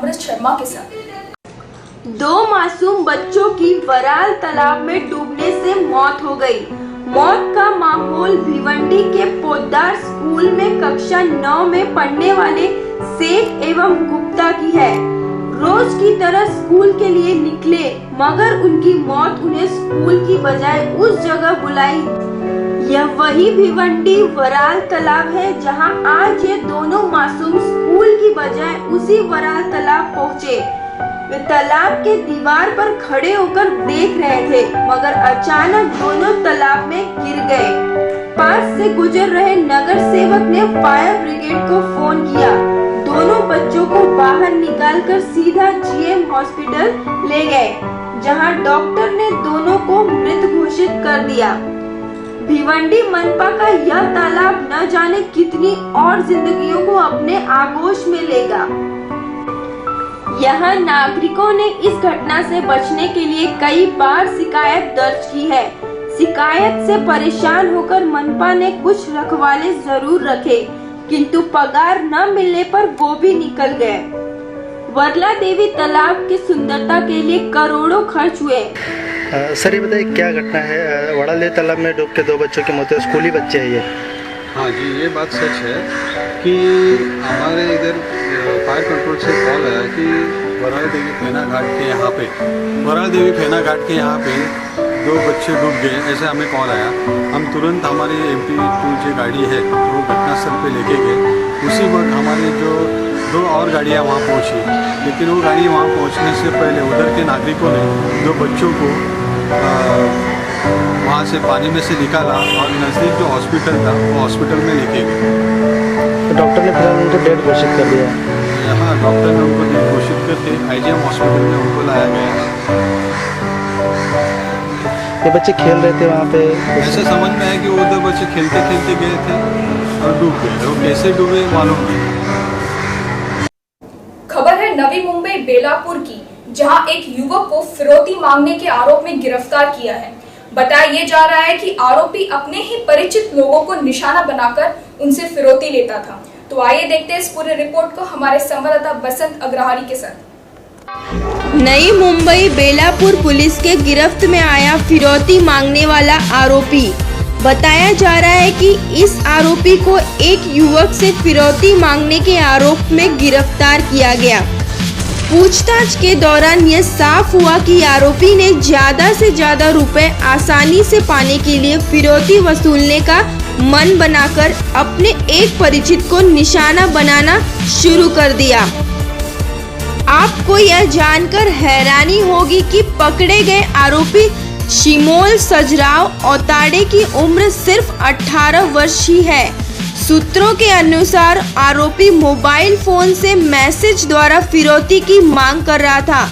अमृत शर्मा के साथ। 2 मासूम बच्चों की वराल तालाब में डूबने से मौत हो गई। मौत का माहौल भिवंडी के पोद्दार स्कूल में कक्षा 9 में पढ़ने वाले सेठ एवं गुप्ता की है। रोज की तरह स्कूल के लिए निकले, मगर उनकी मौत उन्हें स्कूल की बजाय उस जगह बुलाई। यह वही भिवंडी वराल तालाब है जहां आज ये दोनों मासूम स्कूल की बजाय उसी वराल तालाब पहुँचे। वे तालाब के दीवार पर खड़े होकर देख रहे थे, मगर अचानक दोनों तालाब में गिर गए। पास से गुजर रहे नगर सेवक ने फायर ब्रिगेड को फोन किया। दोनों बच्चों को बाहर निकालकर सीधा जीएम हॉस्पिटल ले गए, जहां डॉक्टर ने दोनों को मृत घोषित कर दिया। भिवंडी मनपा का यह तालाब न जाने कितनी और जिंदगियों को अपने आगोश में लेगा। यहाँ नागरिकों ने इस घटना से बचने के लिए कई बार शिकायत दर्ज की है। शिकायत से परेशान होकर मनपा ने कुछ रखवाले जरूर रखे, किंतु पगार न मिलने पर वो भी निकल गए। वरला देवी तालाब की सुंदरता के लिए करोड़ों खर्च हुए। सर ये बताइए क्या घटना है? वड़ाल देवी तालाब में डूब के 2 बच्चों की मौत हुई, स्कूली बच्चे हैं ये। हाँ जी, ये बात सच है कि हमारे इधर फायर कंट्रोल से कॉल आया कि वराल देवी फेना घाट के यहाँ पे 2 बच्चे डूब गए, ऐसे हमें कॉल आया। हम तुरंत हमारी MP2 जो गाड़ी है वो घटनास्थल पे लेके गए। उसी वक्त हमारे जो 2 और गाड़ियाँ वहाँ पहुँची, लेकिन वो गाड़ी वहाँ पहुँचने से पहले उधर के नागरिकों ने 2 बच्चों को वहाँ से पानी में से निकाला और नज़दीक जो हॉस्पिटल था वो हॉस्पिटल में लेके गए। तो डॉक्टर ने फिलहाल उनको डेड घोषित कर दिया। हाँ, डॉक्टर ने उनको डेड घोषित करके IGM हॉस्पिटल में उनको लाया गया। ये बच्चे खेल रहे थे वहाँ पे, ऐसे समझ में आया कि वो 2 बच्चे खेलते खेलते गए थे और डूब गए। वो कैसे डूबे मालूम नहीं। खबर है नवी मुंबई बेलापुर की, जहां एक युवक को फिरौती मांगने के आरोप में गिरफ्तार किया है। बताया ये जा रहा है कि आरोपी अपने ही परिचित लोगों को निशाना बनाकर उनसे फिरौती लेता था। तो आइए देखते हैं इस पूरे रिपोर्ट को हमारे संवाददाता बसंत अग्रहारी के साथ। नई मुंबई बेलापुर पुलिस के गिरफ्त में आया फिरौती मांगने वाला आरोपी। बताया जा रहा है कि इस आरोपी को एक युवक से फिरौती मांगने के आरोप में गिरफ्तार किया गया। पूछताछ के दौरान यह साफ हुआ कि आरोपी ने ज्यादा से ज्यादा रुपए आसानी से पाने के लिए फिरौती वसूलने का मन बनाकर अपने एक परिचित को निशाना बनाना शुरू कर दिया। आपको यह जानकर हैरानी होगी कि पकड़े गए आरोपी शिमोल सजराव औताड़े की उम्र सिर्फ 18 वर्ष ही है। सूत्रों के अनुसार आरोपी मोबाइल फोन से मैसेज द्वारा फिरौती की मांग कर रहा था,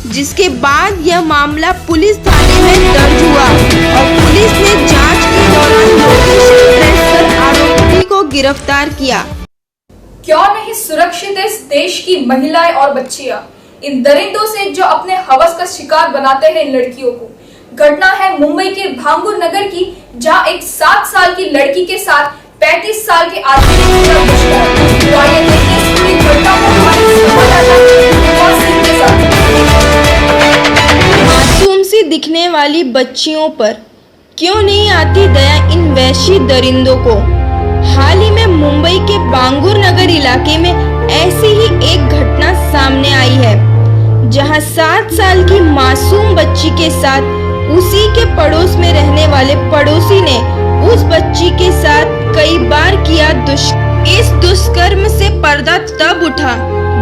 जिसके बाद यह मामला पुलिस थाने में दर्ज हुआ और पुलिस ने जांच के दौरान लोकेशन ट्रेस कर आरोपी को गिरफ्तार किया। क्यों नहीं सुरक्षित है इस देश की महिलाएं और बच्चियां इन दरिंदों से जो अपने हवस का शिकार बनाते हैं इन लड़कियों को। घटना है मुंबई के भांगुर नगर की, जहां एक 7 साल की लड़की के साथ 35 साल के आदमी ने किया दुष्कर्म। तो आइए देखिए इस पूरी घटना को हमारे संवाददाता सिंह के साथ। मासूम सी दिखने वाली बच्चियों पर क्यों नहीं आती दया इन वैशी दरिंदों को। हाल ही में मुंबई के भांगुर नगर इलाके में ऐसी ही एक घटना सामने आई है, जहां 7 साल की मासूम बच्ची के साथ उसी के पड़ोस में रहने वाले पड़ोसी ने उस बच्ची के साथ कई बार किया इस दुष्कर्म से पर्दा तब उठा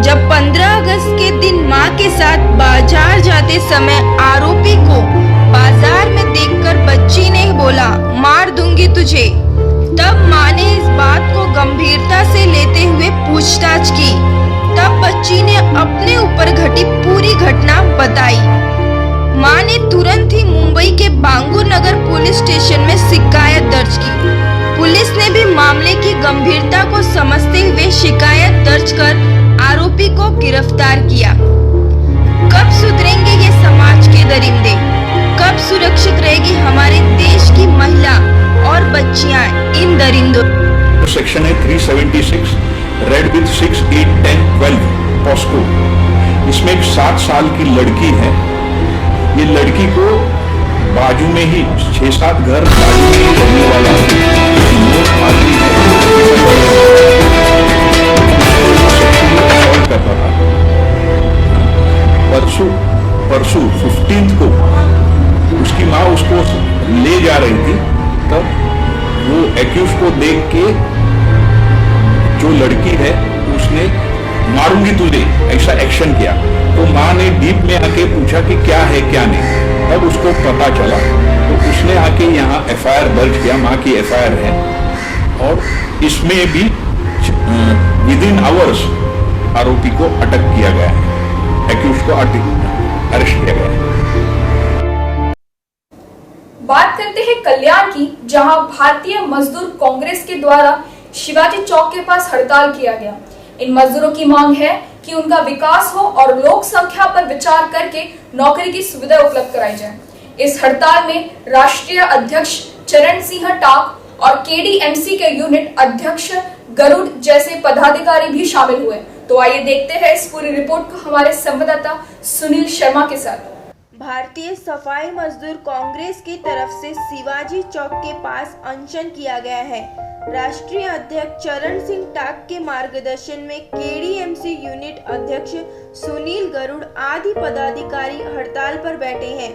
जब 15 अगस्त के दिन मां के साथ बाजार जाते समय आरोपी को बाजार में देखकर बच्ची ने बोला, मार दूंगी तुझे। तब मां ने इस बात को गंभीरता से लेते हुए पूछताछ की। तब बच्ची ने अपने ऊपर घटी पूरी घटना बताई। मां ने तुरंत ही मुंबई के भांगुर नगर पुलिस स्टेशन में शिकायत दर्ज की। पुलिस ने भी मामले की गंभीरता को समझते हुए शिकायत दर्ज कर आरोपी को गिरफ्तार किया। कब सुधरेंगे ये समाज के दरिंदे? कब सुरक्षित रहेगी हमारे देश की महिला और बच्चियां इन दरिंदों? सेक्शन है 376 रेड विथ 6, 8, 10, 12 पॉस्को इसमें एक 7 साल की लड़की है। ये लड़की को बाजू में ही 6-7 घर बाजू में ही रहने वाला आदमी है करता था। परसों 15 को उसकी माँ उसको ले जा रही थी, तब वो एक्यूज को देख के जो लड़की है उसने मारूंगी तुझे ऐसा एक्शन किया। तो माँ ने डीप में आके पूछा कि क्या है क्या नहीं, तब उसको पता चला। तो उसने आके यहाँ एफआईआर दर्ज किया, माँ की एफआईआर है, और इसमें भी विदिन आवर्स आरोपी को अटक किया गया है, एक्यूज को अरेस्ट किया गया है। बात करते हैं कल्याण की, जहां भारतीय मजदूर कांग्रेस के द्वारा शिवाजी चौक के पास हड़ताल किया गया। इन मजदूरों की मांग है कि उनका विकास हो और लोक संख्या पर विचार करके नौकरी की सुविधा उपलब्ध कराई जाए। इस हड़ताल में राष्ट्रीय अध्यक्ष चरण सिंह टाक और केडीएमसी के यूनिट अध्यक्ष गरुड़ जैसे पदाधिकारी भी शामिल हुए। तो आइए देखते हैं इस पूरी रिपोर्ट को हमारे संवाददाता सुनील शर्मा के साथ। भारतीय सफाई मजदूर कांग्रेस की तरफ से शिवाजी चौक के पास अनशन किया गया है। राष्ट्रीय अध्यक्ष चरण सिंह टाक के मार्गदर्शन में केडीएमसी यूनिट अध्यक्ष सुनील गरुड़ आदि पदाधिकारी हड़ताल पर बैठे हैं।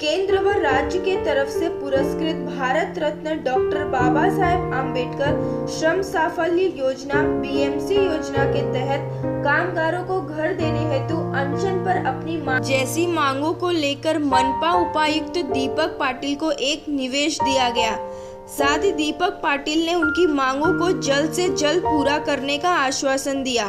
केंद्र व राज्य के तरफ से पुरस्कृत भारत रत्न डॉक्टर बाबा साहेब आम्बेडकर श्रम साफल्य योजना बीएमसी योजना के तहत कामगारों को घर देने हेतु अनशन पर अपनी जैसी मांगों को लेकर मनपा उपायुक्त दीपक पाटिल को एक निवेश दिया गया। साथ ही दीपक पाटिल ने उनकी मांगों को जल्द से जल्द पूरा करने का आश्वासन दिया।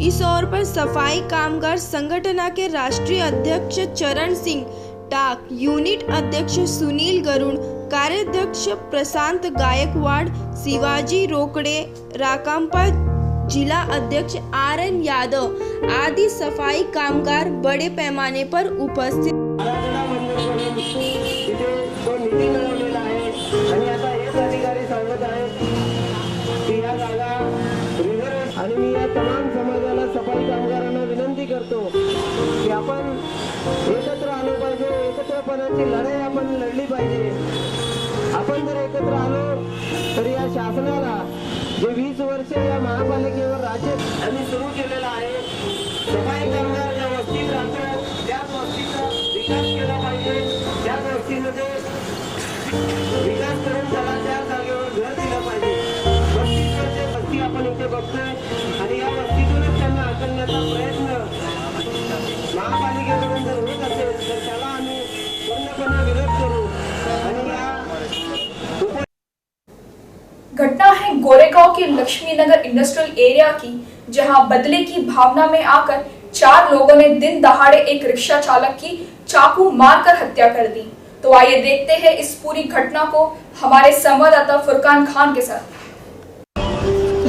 इस ओर पर सफाई कामगार संगठन के राष्ट्रीय अध्यक्ष चरण सिंह टाक, यूनिट अध्यक्ष सुनील गरुड़, कार्याध्यक्ष प्रशांत गायकवाड़, शिवाजी रोकड़े, राकांपा जिला अध्यक्ष आरएन यादव आदि सफाई कामगार बड़े पैमाने पर उपस्थित। आणि मी या तमाम समाजाला सफाई कामगारांना विनंती करतो की आपण एकत्र आलो पाहिजे, एकत्रपणाची लढाई आपण लढली पाहिजे। आपण जर एकत्र आलो तर या शासनाला जे 20 वर्ष या महापालिकेवर राज्य आम्ही सुरू केलेलं आहे, सफाई कामगार ज्या वस्तीत राहतो त्याच वस्तीचा विकास केला पाहिजे, त्याच वस्तीमध्ये विकास करून त्याला त्या जागेवर घर दिलं पाहिजे। वस्ती आपण इथे बघतोय आणि या वस्तीतूनच त्यांना हकलण्याचा प्रयत्न महापालिकेकडून जर होत असेल तर त्याला आम्ही पूर्णपणे विरोध करू। आणि या घटना है गोरेगांव के लक्ष्मीनगर इंडस्ट्रियल एरिया की, जहां बदले की भावना में आकर 4 लोगों ने दिन दहाड़े एक रिक्शा चालक की चाकू मारकर हत्या कर दी। तो आइए देखते हैं इस पूरी घटना को हमारे संवाददाता फुरकान खान के साथ।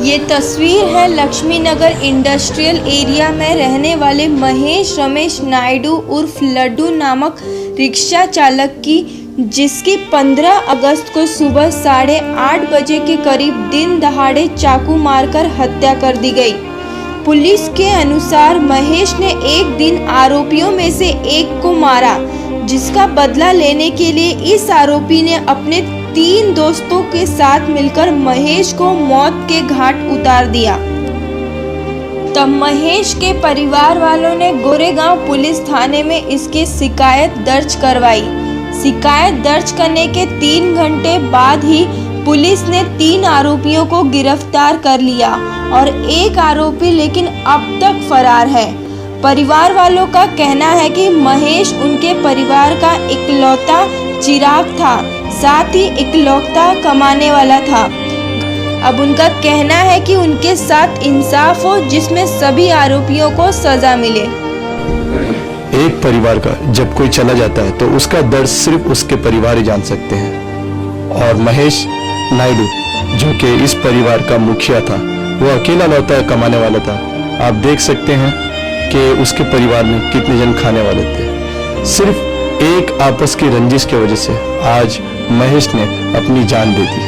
ये तस्वीर है लक्ष्मीनगर इंडस्ट्रियल एरिया में रहने वाले महेश रमेश नायडू उर्फ लड्डू नामक रिक्शा चालक की, जिसकी 15 अगस्त को सुबह 8:30 बजे के करीब दिन दहाड़े चाकू मारकर हत्या कर दी गई। पुलिस के अनुसार महेश ने एक दिन आरोपियों में से एक को मारा, जिसका बदला लेने के लिए इस आरोपी ने अपने 3 दोस्तों के साथ मिलकर महेश को मौत के घाट उतार दिया। तब महेश के परिवार वालों ने गोरेगांव पुलिस थाने में इसकी शिकायत दर्ज करवाई। शिकायत दर्ज करने के 3 घंटे बाद ही पुलिस ने 3 आरोपियों को गिरफ्तार कर लिया और एक आरोपी लेकिन अब तक फरार है। परिवार वालों का कहना है कि महेश उनके परिवार का इकलौता चिराग था, साथ ही इकलौता कमाने वाला था। अब उनका कहना है कि उनके साथ इंसाफ हो, जिसमें सभी आरोपियों को सजा मिले। एक परिवार का जब कोई चला जाता है तो उसका दर्द सिर्फ उसके परिवार ही जान सकते हैं। और महेश नायडू जो कि इस परिवार का मुखिया था, वो अकेला लौटा कमाने वाला था। आप देख सकते हैं कि उसके परिवार में कितने जन खाने वाले थे। सिर्फ एक आपस की रंजिश की वजह से आज महेश ने अपनी जान दे दी।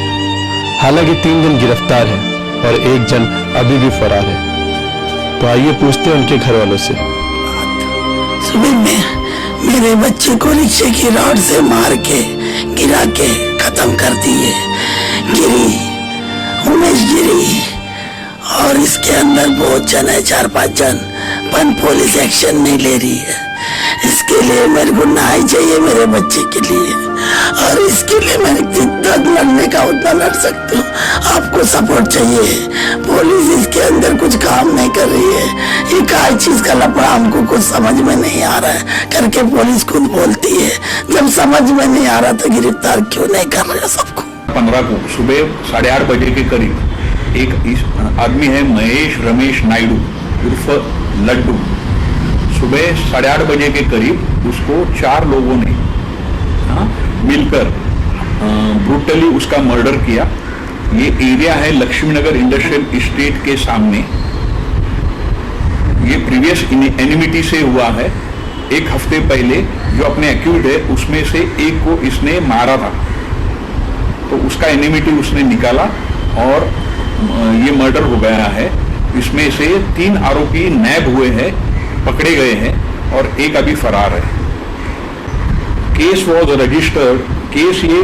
हालांकि 3 जन गिरफ्तार हैं और 1 जन अभी भी फरार है। तो आइए पूछते हैं उनके घर वालों से सुबह में मेरे बच्चे को रिक्शे की रॉड से मार के गिरा के खत्म कर दिए। गिरी, उमेश गिरी, और इसके अंदर बहुत जन है, 4-5 जन, पर पुलिस एक्शन नहीं ले रही है। इसके लिए मेरे को न्याय चाहिए मेरे बच्चे के लिए, और इसके लिए मैं जितना लड़ने का उतना लड़ सकती हूँ। आपको सपोर्ट चाहिए। पुलिस इसके अंदर कुछ काम नहीं कर रही है। ये काय चीज का लफड़ा हमको कुछ समझ में नहीं आ रहा है करके पुलिस खुद बोलती है। जब समझ में नहीं आ रहा तो गिरफ्तार क्यों नहीं कर रहे सबको? 15 को सुबह 8:30 बजे के करीब एक आदमी है महेश रमेश नायडू उर्फ लड्डू, सुबह 8:30 बजे के करीब उसको 4 लोगों ने मिलकर ब्रूटली उसका मर्डर किया। ये एरिया है लक्ष्मीनगर इंडस्ट्रियल एस्टेट के सामने। ये प्रीवियस एनिमिटी से हुआ है। एक हफ्ते पहले जो अपने एक्यूज है उसमें से एक को इसने मारा था, तो उसका एनिमिटी उसने निकाला और ये मर्डर हो गया है। इसमें से 3 आरोपी नैब हुए हैं, पकड़े गए हैं, और एक अभी फरार है। Case was registered. केस ये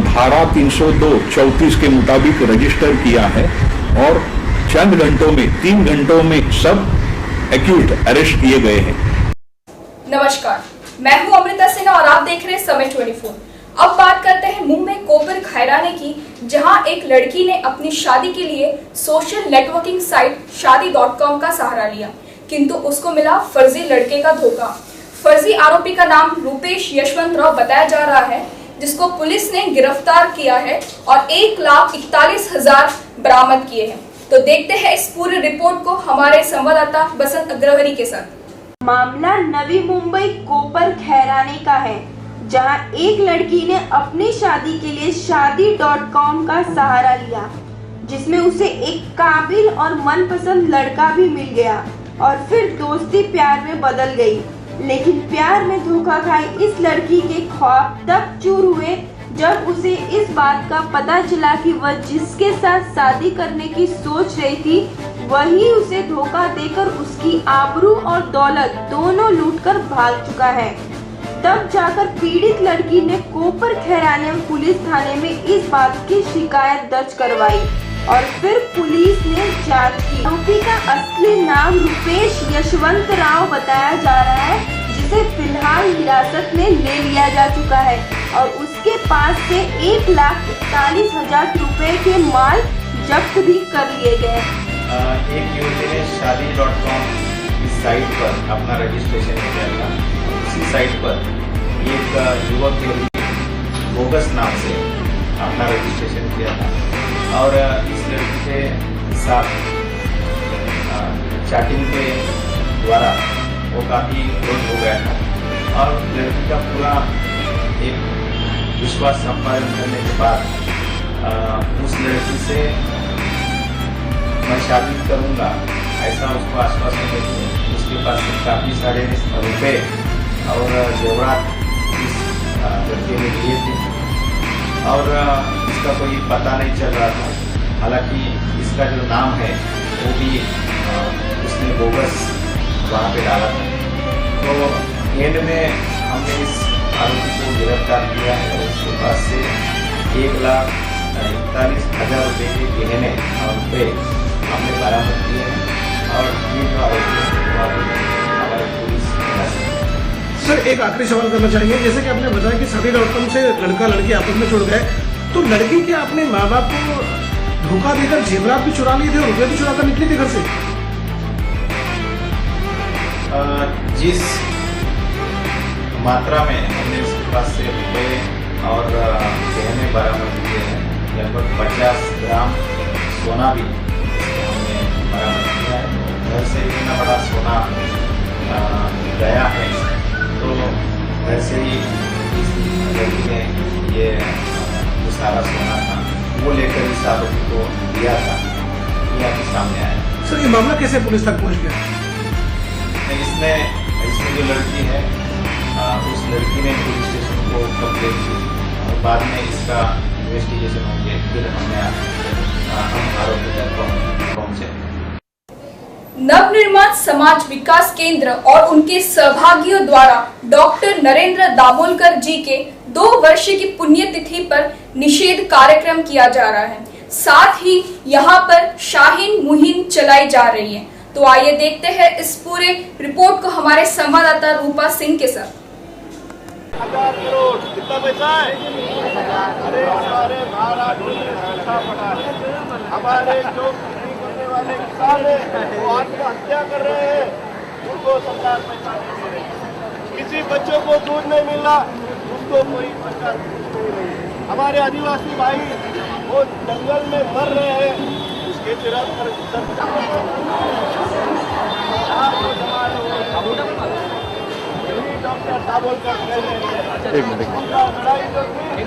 धारा 302-34 के मुताबिक रजिस्टर किया है, और चंद घंटों में 3 घंटों में सब एक्यूज्ड अरेस्ट किए गए हैं। नमस्कार, मैं हूं अमृता सिन्हा और आप देख रहे हैं समय 24। अब बात करते हैं मुंबई कोपर खैराने की, जहां एक लड़की ने अपनी शादी के लिए सोशल नेटवर्किंग साइट शादी.com का सहारा लिया, किंतु उसको मिला फर्जी लड़के का धोखा। फर्जी आरोपी का नाम रूपेश यशवंत राव बताया जा रहा है, जिसको पुलिस ने गिरफ्तार किया है और 1,41,000 बरामद किए हैं। तो देखते हैं इस पूरी रिपोर्ट को हमारे संवाददाता बसंत अग्रहरी के साथ। मामला नवी मुंबई कोपर खैराने का है, जहां एक लड़की ने अपनी शादी के लिए शादी.com का सहारा लिया, जिसमें उसे एक काबिल और मनपसंद लड़का भी मिल गया और फिर दोस्ती प्यार में बदल गई। लेकिन प्यार में धोखा खाई इस लड़की के ख्वाब तब चूर हुए जब उसे इस बात का पता चला कि वह जिसके साथ शादी करने की सोच रही थी वही उसे धोखा देकर उसकी आबरू और दौलत दोनों लूटकर भाग चुका है। तब जाकर पीड़ित लड़की ने कोपर खैराने पुलिस थाने में इस बात की शिकायत दर्ज करवाई और फिर पुलिस ने जांच की। आरोपी का असली नाम रूपेश यशवंत राव बताया जा रहा है, जिसे फिलहाल हिरासत में ले लिया जा चुका है और उसके पास से 1,41,000 रुपए के माल जब्त भी कर लिए गए। एक युवती ने शादी.com इस साइट पर अपना रजिस्ट्रेशन किया था। उसी साइट पर एक युवक के लिए बोगस नाम से अपना रजिस्ट्रेशन किया था और इस लड़की के साथ चैटिंग के द्वारा वो काफ़ी क्लोज हो गया था और लड़की का पूरा एक विश्वास संपादन करने के बाद उस लड़की से मैं शादी करूँगा ऐसा उसको आश्वासन देते। उसके पास काफ़ी सारे रुपए और जेवरात इस लड़के ने लिए थे और इसका कोई पता नहीं चल रहा था। हालांकि इसका जो नाम है वो भी उसने बोगस वहाँ पे डाला था। तो एंड में हमने इस आरोपी को गिरफ्तार किया है और उसके पास से 1,41,000 रुपये के गहने और रुपये हमने बरामद किए हैं और ये जो आरोपी है हमारे पुलिस सर एक आखिरी सवाल करना चाहिए। जैसे कि आपने बताया कि शादी.com से लड़का लड़की आपस में जुड़ गए, तो लड़की के अपने माँ बाप को धोखा देकर जेवरात भी चुरा लिए थे और रुपये भी चुरा कर निकली थी घर से? जिस मात्रा में हमने उसके पास से रुपये और गहने बरामद किए हैं, लगभग 50 ग्राम सोना भी हमने बरामद किया है। घर से इतना बड़ा सोना गया है, तो घर से ही इस लड़की ने ये जो सारा सोना था वो लेकर इस आरोपी को दिया था, ये आपके सामने आया। सर ये मामला कैसे पुलिस तक पहुंच गया? इसमें जो लड़की है उस लड़की ने पुलिस स्टेशन को कंप्लेंट की और बाद में इसका इन्वेस्टिगेशन होकर फिर हम आरोपी तक पहुंचे। नवनिर्माण समाज विकास केंद्र और उनके सहभागियों द्वारा डॉक्टर नरेंद्र दाभोलकर जी के 2 वर्ष की पुण्यतिथि पर निषेध कार्यक्रम किया जा रहा है। साथ ही यहाँ पर शाहीन मुहिम चलाई जा रही है। तो आइए देखते हैं इस पूरे रिपोर्ट को हमारे संवाददाता रूपा सिंह के साथ। 1000 करोड़ कितना पैसा है? अरे हमारे महाराष्ट्र में सूखा पड़ा है। हमारे जो खेती करने वाले किसान हैं वो आत्महत्या कर रहे हैं, उनको सरकार पैसा नहीं दे रही। किसी बच्चों को दूध नहीं मिल रहा, उसको कोई सरकार नहीं रही। हमारे आदिवासी भाई वो जंगल में मर रहे हैं, उसके डॉक्टर दाभोलकर कह रहे हैं। एक मिनट लड़ाई जो थी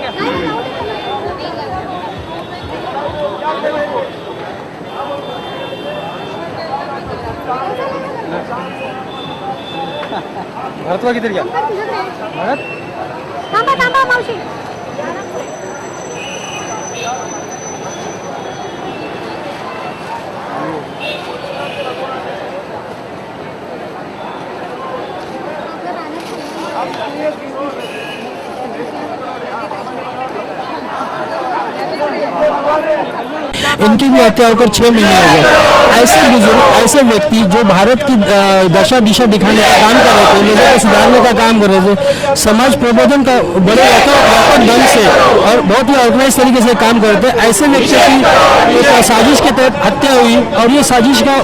क्या करेंगे? भरतवा किधर गया? भरत थांबा मावशी। इनकी भी हत्या होकर 6 महीने हो गए। ऐसे बुजुर्ग, ऐसे व्यक्ति जो भारत की दशा दिशा दिखाने का काम कर रहे थे, लोगों को सुधारने का काम कर रहे थे, समाज प्रबोधन का बड़े व्यापक ढंग से और बहुत ही ऑर्गेनाइज तरीके से काम करते, ऐसे व्यक्ति की एक साजिश के तहत हत्या हुई और ये साजिश का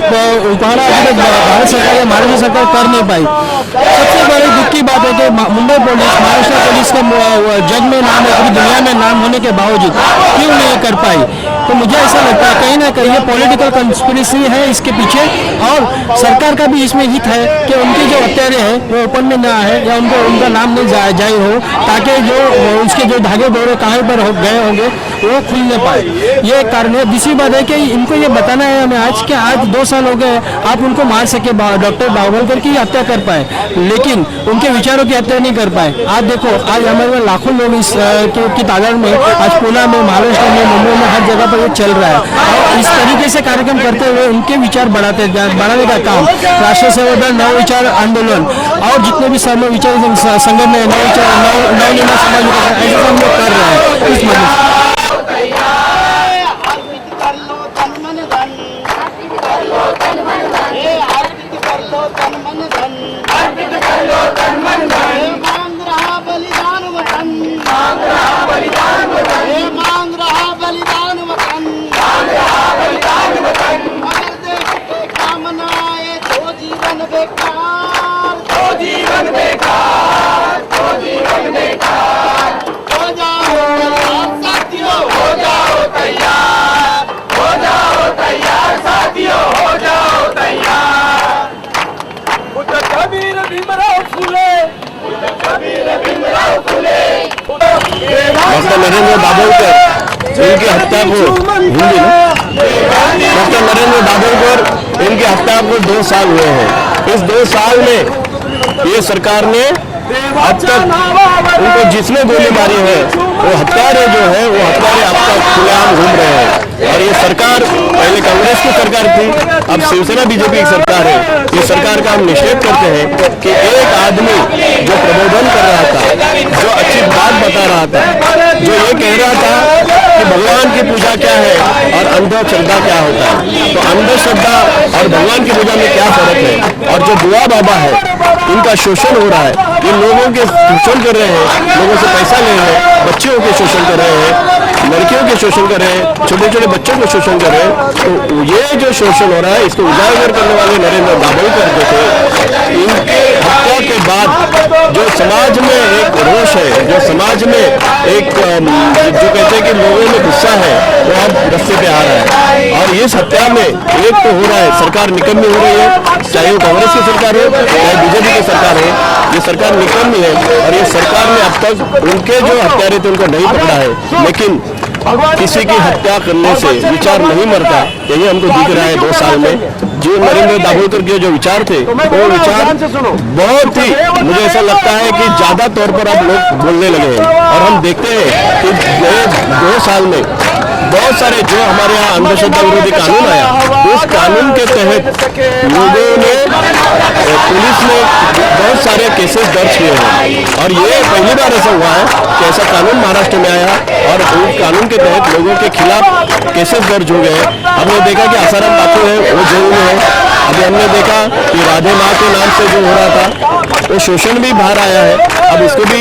उपाड़ा अभी तक भारत सरकार या महाराष्ट्र सरकार कर नहीं पाई। सबसे बड़ी दुख की बात है कि मुंबई पुलिस, महाराष्ट्र पुलिस का जग में नाम है, पूरी दुनिया में नाम होने के बावजूद क्यों नहीं कर पाई? तो मुझे ऐसा लगता है कहीं ना कहीं ये पॉलिटिकल कंस्पिरेसी है इसके पीछे, और सरकार का भी इसमें हित है कि उनके जो हत्यारे हैं वो ओपन में ना आए या उनका नाम नहीं जाहिर हो, ताकि जो उसके जो धागे डोरे कहाँ पर गए होंगे वो खुल न पाए। ये कारण है। दूसरी बात है कि इनको ये बताना है हमें आज कि आज 2 साल हो गए आप उनको मार सके, डॉक्टर दाभोलकर की हत्या कर पाए, लेकिन उनके विचारों की हत्या नहीं कर पाए। आज देखो, आज हमारे लाखों लोग की तादाद में आज पुणे में, महाराष्ट्र में, मुंबई में हर जगह पर ये चल रहा है। और इस तरीके से कार्यक्रम करते हुए उनके विचार बढ़ाने का काम राष्ट्रीय सेवा दल, नव विचार आंदोलन और जितने भी सर्व विचार संगठन है, नवनिर्माण समाज ऐसे हम लोग कर रहे हैं। इस मदद डॉक्टर नरेंद्र दाभोलकर इनकी हत्या को डॉक्टर नरेंद्र दाभोलकर इनकी हत्या को 2 साल हुए हैं। इस 2 साल में ये सरकार ने अब तक उनको जिसने गोली मारी है वो हत्यारे जो है वो हत्यारे अब तक खुलेआम घूम रहे हैं। और ये सरकार पहले कांग्रेस की सरकार थी, अब शिवसेना बीजेपी की सरकार है। ये सरकार का हम निषेध करते हैं कि एक आदमी जो प्रबोधन कर रहा था, जो अच्छी बात बता रहा था, जो ये कह रहा था कि भगवान की पूजा क्या है और अंधश्रद्धा क्या होता है, तो अंधश्रद्धा और भगवान की पूजा में क्या फर्क है। और जो बुआ बाबा है इनका शोषण हो रहा है, ये लोगों के शोषण कर रहे हैं, लोगों से पैसा ले रहे हैं, बच्चों के शोषण कर रहे हैं, लड़कियों के शोषण कर रहे हैं, छोटे छोटे बच्चों को शोषण कर रहे हैं। तो ये जो शोषण हो रहा है इसको उजागर करने वाले नरेंद्र दाभोलकर जो थे, इनके हत्या के बाद जो समाज में एक रोष है, जो समाज में एक जो कहते हैं कि लोगों में गुस्सा है, वो अब रस्ते पे आ रहा है। और इस हत्या में एक तो हो रहा है सरकार निकम्मी हो रही है, चाहे वो कांग्रेस की सरकार हो चाहे बीजेपी की सरकार हो, ये सरकार निकम्मी है। और ये सरकार ने अब तक उनके जो हत्यारे थे उनको नहीं पकड़ा है, लेकिन किसी की हत्या करने से विचार नहीं मरता, यही हमको दिख रहा है 2 साल में। जो नरेंद्र दाभोलकर के जो विचार थे वो विचार बहुत ही, मुझे ऐसा लगता है कि ज्यादा तौर पर अब लोग बोलने लगे हैं। और हम देखते हैं कि 2 साल में बहुत सारे जो हमारे यहाँ अंधश्रद्धा विरोधी कानून आया, उस कानून के तहत लोगों ने, पुलिस ने बहुत सारे केसेस दर्ज किए हैं और ये पहली बार ऐसा हुआ है कि ऐसा कानून महाराष्ट्र में आया और उस कानून के तहत लोगों के खिलाफ केसेस दर्ज हो गए। हमने देखा कि आसाराम बापू है वो जेल में है। अभी हमने देखा कि राधे माँ के नाम से जो हो रहा था वो शोषण भी बाहर आया है, अब इसको भी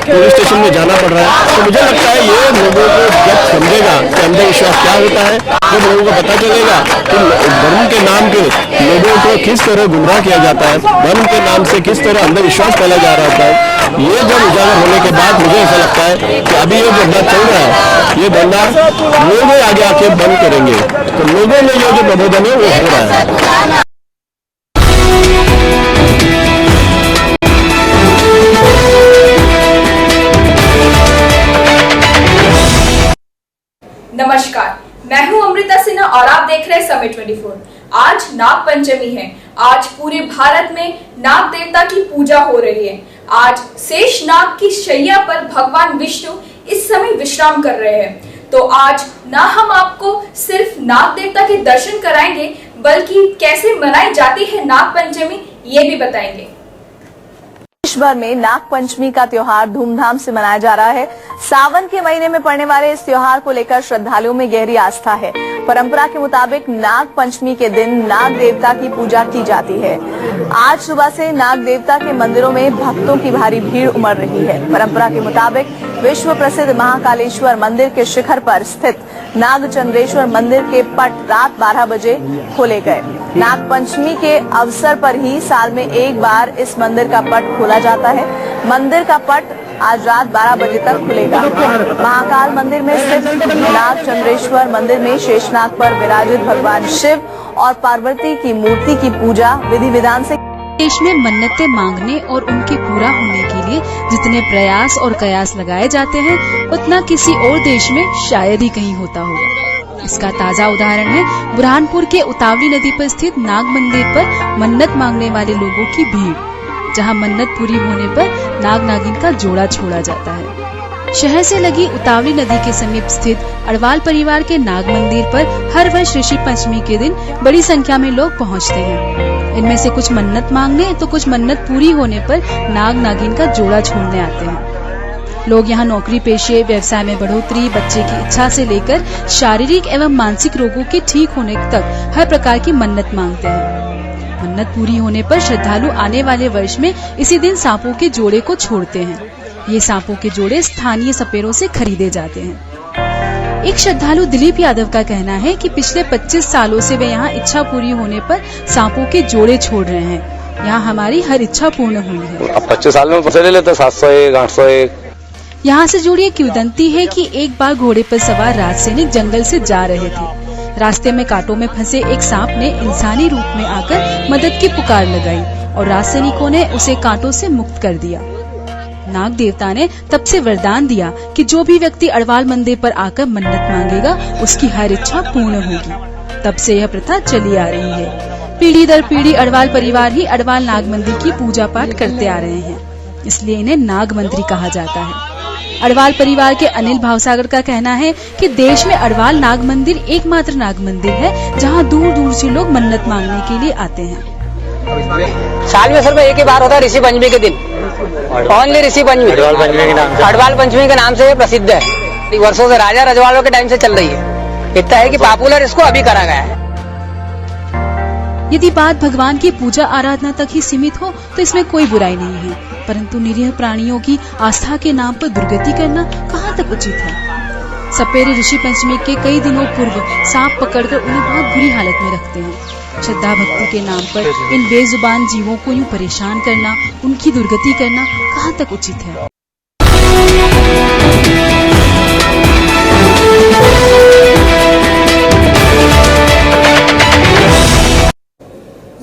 पुलिस स्टेशन में जाना पड़ रहा है। तो मुझे लगता है ये लोगों को जब समझेगा कि अंधविश्वास क्या होता है, जब लोगों को पता चलेगा कि धर्म के नाम पे लोगों को किस तरह गुमराह किया जाता है, धर्म के नाम से किस तरह अंधविश्वास फैला जा रहा है, ये जब उजागर होने के बाद मुझे ऐसा लगता है कि अभी ये धंधा चल रहा है, ये धंधा लोग आगे आके बंद करेंगे। तो लोगों में ये जो प्रबोधन है वो हो रहा है। नमस्कार, मैं हूं अमृता सिन्हा और आप देख रहे हैं समय 24। आज नाग पंचमी है। आज पूरे भारत में नाग देवता की पूजा हो रही है। आज शेष नाग की शैया पर भगवान विष्णु इस समय विश्राम कर रहे हैं। तो आज ना हम आपको सिर्फ नाग देवता के दर्शन कराएंगे, बल्कि कैसे मनाई जाती है नाग पंचमी ये भी बताएंगे। देश भर में नाग पंचमी का त्योहार धूमधाम से मनाया जा रहा है। सावन के महीने में पड़ने वाले इस त्योहार को लेकर श्रद्धालुओं में गहरी आस्था है। परंपरा के मुताबिक नाग पंचमी के दिन नाग देवता की पूजा की जाती है। आज सुबह से नाग देवता के मंदिरों में भक्तों की भारी भीड़ उमड़ रही है। परंपरा के मुताबिक विश्व प्रसिद्ध महाकालेश्वर मंदिर के शिखर पर स्थित नागचंद्रेश्वर मंदिर के पट रात 12 बजे खोले गए। नाग पंचमी के अवसर पर ही साल में एक बार इस मंदिर का पट खोला जाता है। मंदिर का पट आज रात 12 बजे तक खुलेगा। महाकाल मंदिर में स्थित नागचंद्रेश्वर मंदिर में शेषनाग पर विराजित भगवान शिव और पार्वती की मूर्ति की पूजा विधि विधान से। देश में मन्नतें मांगने और उनके पूरा होने के लिए जितने प्रयास और कयास लगाए जाते हैं, उतना किसी और देश में शायद ही कहीं होता होगा। इसका ताजा उदाहरण है बुरहानपुर के उतावली नदी पर स्थित नाग मंदिर पर मन्नत मांगने वाले लोगों की भीड़, जहां मन्नत पूरी होने पर नाग नागिन का जोड़ा छोड़ा जाता है। शहर से लगी उतावली नदी के समीप स्थित अडवाल परिवार के नाग मंदिर पर हर वर्ष ऋषि पंचमी के दिन बड़ी संख्या में लोग पहुंचते हैं। इनमें से कुछ मन्नत मांगने तो कुछ मन्नत पूरी होने पर नाग नागिन का जोड़ा छोड़ने आते हैं। लोग यहाँ नौकरी पेशे, व्यवसाय में बढ़ोतरी, बच्चे की इच्छा से लेकर शारीरिक एवं मानसिक रोगों के ठीक होने तक हर प्रकार की मन्नत मांगते हैं। मन्नत पूरी होने पर श्रद्धालु आने वाले वर्ष में इसी दिन सांपों के जोड़े को छोड़ते हैं। ये सांपों के जोड़े स्थानीय सपेरों से खरीदे जाते हैं। एक श्रद्धालु दिलीप यादव का कहना है कि पिछले 25 सालों से वे यहाँ इच्छा पूरी होने पर सांपों के जोड़े छोड़ रहे हैं। यहाँ हमारी हर इच्छा पूर्ण हुई है। अब 25 साल में पैसे ले लेते 701, 801। यहाँ से जुड़ी एक किंवदंती है कि एक बार घोड़े पर सवार राज सैनिक जंगल से जा रहे थे। रास्ते में कांटों में फंसे एक सांप ने इंसानी रूप में आकर मदद की पुकार लगाई और राज सैनिकों ने उसे कांटों से मुक्त कर दिया। नाग देवता ने तब से वरदान दिया कि जो भी व्यक्ति अडवाल मंदिर पर आकर मन्नत मांगेगा उसकी हर इच्छा पूर्ण होगी। तब से यह प्रथा चली आ रही है। पीढ़ी दर पीढ़ी अडवाल परिवार ही अडवाल नाग मंदिर की पूजा पाठ करते आ रहे हैं, इसलिए इन्हें नाग मंदिर कहा जाता है। अडवाल परिवार के अनिल भावसागर का कहना है कि देश में अडवाल नाग मंदिर एकमात्र नाग मंदिर है जहाँ दूर दूर से लोग मन्नत मांगने के लिए आते हैं। साल में सिर्फ एक ही बार होता है, ऋषि पंचमी के दिन। ओनली ऋषि पंचमी, अडवाल पंचमी के नाम से प्रसिद्ध है। वर्षों से राजा रजवाड़ों के टाइम से चल रही है। इतना है कि पॉपुलर इसको अभी करा गया है। यदि बात भगवान की पूजा आराधना तक ही सीमित हो तो इसमें कोई बुराई नहीं है, परंतु निरीह प्राणियों की आस्था के नाम पर दुर्गति करना कहाँ तक उचित है। सपेरे ऋषि पंचमी के कई दिनों पूर्व सांप पकड़कर उन्हें बहुत बुरी हालत में रखते हैं। श्रद्धा भक्ति के नाम पर इन बेजुबान जीवों को यूं परेशान करना, उनकी दुर्गति करना कहाँ तक उचित है।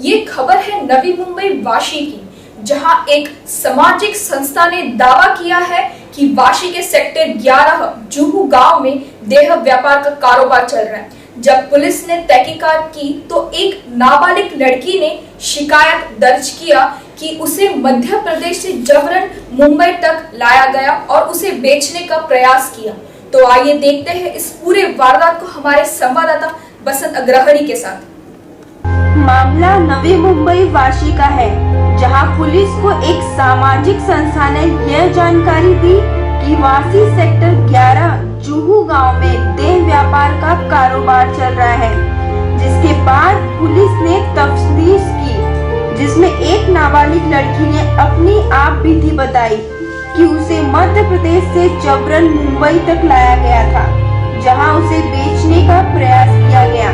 ये खबर है नवी मुंबई वाशी की, जहां एक सामाजिक संस्था ने दावा किया है कि वाशी के सेक्टर 11 जुहू गांव में देह व्यापार का कारोबार चल रहा है। जब पुलिस ने तहकीकात की तो एक नाबालिग लड़की ने शिकायत दर्ज किया कि उसे मध्य प्रदेश से जबरन मुंबई तक लाया गया और उसे बेचने का प्रयास किया। तो आइए देखते हैं इस पूरे वारदात को हमारे संवाददाता बसंत अग्रहरी के साथ। मामला नवी मुंबई वाशी का है, जहां पुलिस को एक सामाजिक संस्था ने यह जानकारी दी कि वाशी सेक्टर 11 जुहू गांव में देह व्यापार का कारोबार चल रहा है। जिसके बाद पुलिस ने तफ्तीश की, जिसमें एक नाबालिग लड़की ने अपनी आप बीती बताई कि उसे मध्य प्रदेश से जबरन मुंबई तक लाया गया था, जहां उसे बेचने का प्रयास किया गया।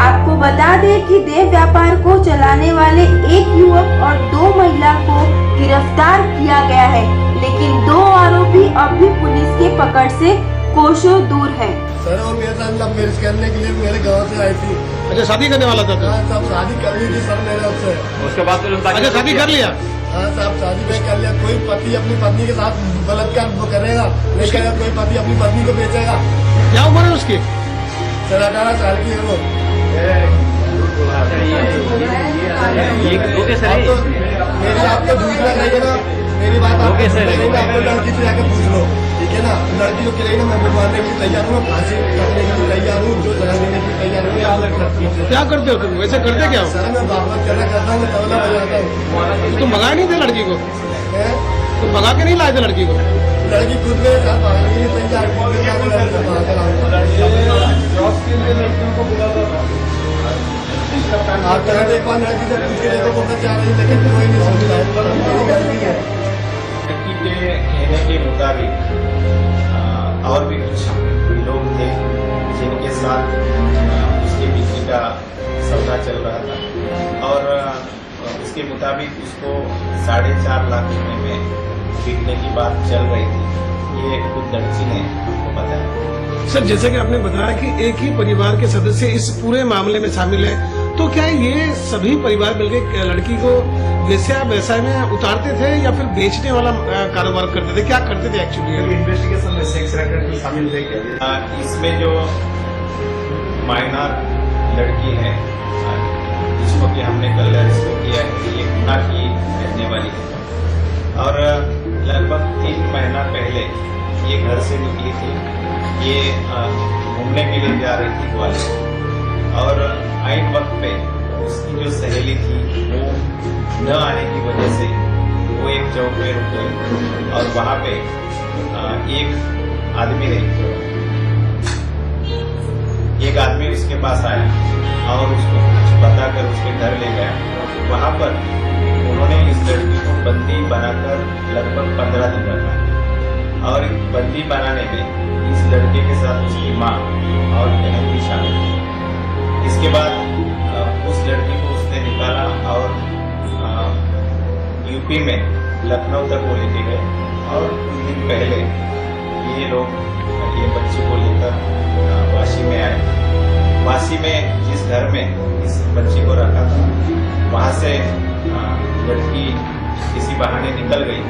आपको बता दें कि देह व्यापार को चलाने वाले एक युवक और 2 महिला को गिरफ्तार किया गया है, लेकिन 2 आरोपी अब भी पुलिस के पकड़ से कोसों दूर हैं। सर वो मेरे साथ लव मैरिज करने के लिए मेरे गांव से आई थी। अच्छा, शादी करने वाला था? हाँ साहब, शादी कर ली थी सर मेरे से। उसके बाद अच्छा, शादी कर लिया? हाँ साहब, शादी में कर लिया। कोई पति अपनी पत्नी के साथ बलात्कार करेगा, लेकिन कोई पति अपनी पत्नी को बेचेगा। क्या उम्र है उसकी? सर 18 साल की है वो। मेरी आपको झूठ लग रही है ना, मेरी बात आपको लड़की से जाकर पूछ लो, ठीक है ना। लड़की जो करेगी ना, मैं भगवान के लिए तैयार हूँ, फांसी करने के लिए तैयार हूँ, जो सजा देने के लिए तैयार हूँ। क्या करते हो तुम? वैसे करते क्या हो? सर मैं बागवत करना करता हूँ, तबला बजाता हूँ। तुम भगा नहीं थे लड़की को? तुम भगा के नहीं लाए थे लड़की को? लड़की खुद मेरे साथ भागने के लिए तैयार है। आप तरह एक बार लड़की से पूछ के देखो, वो क्या रही, लेकिन कोई नहीं समझता है। लड़की के कहने के मुताबिक और भी कुछ लोग थे जिनके साथ उसके बिजली का सौदा चल रहा था, और उसके मुताबिक उसको 4.5 लाख रुपए में बिकने की बात चल रही थी। ये खुद लड़की ने हमको बताया। सर, जैसे कि आपने बताया कि एक ही परिवार के सदस्य इस पूरे मामले में शामिल है, तो क्या ये सभी परिवार मिलकर लड़की को वेश्या व्यवसाय में उतारते थे या फिर बेचने वाला कारोबार करते थे? क्या करते थे एक्चुअली? इन्वेस्टिगेशन में सेक्स रैकेट शामिल थे क्या? इसमें जो माइनर लड़की है जिसको कि हमने कल अरेस्ट किया है, ये गुना की रहने वाली है, और लगभग 3 महीना पहले ये घर से निकली थी। ये घूमने के लिए जा रही थी ग्वालियर, और आइन वक्त पे उसकी जो सहेली थी वो न आने की वजह से वो एक चौक पे रुक गई, और वहाँ पे एक आदमी उसके पास आया और उसको कुछ बताकर उसके घर ले गया। वहाँ पर उन्होंने इस लड़की को बंदी बनाकर लगभग 15 दिन रखा, और बंदी बनाने में इस लड़के के साथ उसकी माँ और बहन भी शामिल थी। इसके बाद उस लड़की को उसने निकाला और यूपी में लखनऊ तक वो लेके गए, और कुछ दिन पहले ये लोग ये बच्ची को लेकर वाशी में आए। वाशी में जिस घर में इस बच्ची को रखा था, वहाँ से लड़की किसी बहाने निकल गई,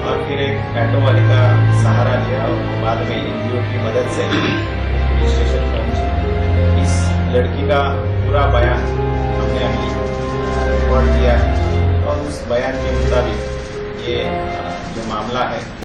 और फिर एक ऑटो वाले का सहारा लिया, और बाद में एनजीओ की मदद से पुलिस स्टेशन पहुंची। इस लड़की का पूरा बयान हमने अभी रिकॉर्ड किया है, और उस बयान के मुताबिक ये जो मामला है